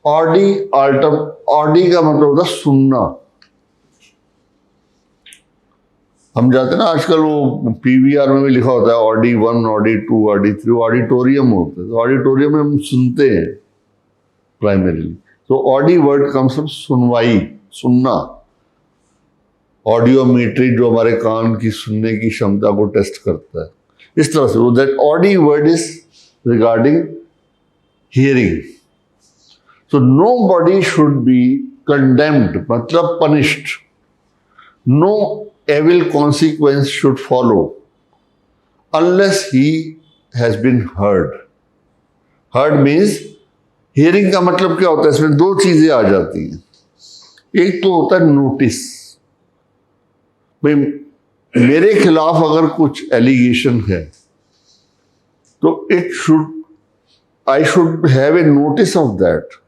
Audi अल्टम, Audi का मतलब होता है सुनना। हम जाते हैं ना आजकल, वो पीवीआर में भी लिखा होता है ऑडी 1, ऑडी 2, ऑडी 3, ऑडिटोरियम होता है। तो ऑडिटोरियम में हम सुनते हैं प्राइमरीली। तो ऑडी वर्ड कम्स फ्रॉम सुनवाई, सुनना। ऑडियोमेट्री जो हमारे कान की सुनने की क्षमता को टेस्ट करता है, इस तरह से। That audi word is regarding hearing. So nobody should be condemned, मतलब punished. No evil consequence should follow unless he has been heard. Heard means, hearing का मतलब क्या होता है? इसमें दो चीजें आ जाती हैं। एक तो होता है नोटिस, भाई मेरे खिलाफ अगर कुछ एलिगेशन है तो I should have a notice of that.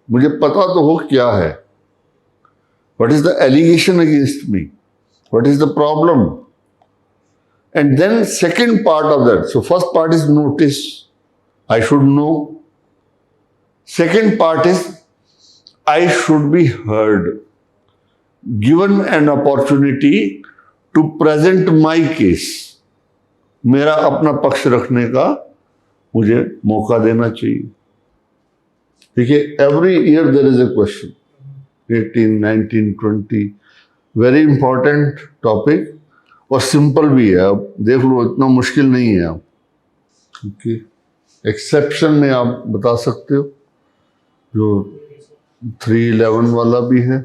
मुझे पता तो हो क्या है, what is the allegation against me, what is the problem, and then second part of that. So first part is notice, I should know. Second part is I should be heard, given an opportunity to present my case. मेरा अपना पक्ष रखने का मुझे मौका देना चाहिए। देखिए, every year there is a question, 18, 19, 20, very important topic और सिंपल भी है। आप देख लो, इतना मुश्किल नहीं है। आप ओके, एक्सेप्शन में आप बता सकते हो, जो 311 वाला भी है।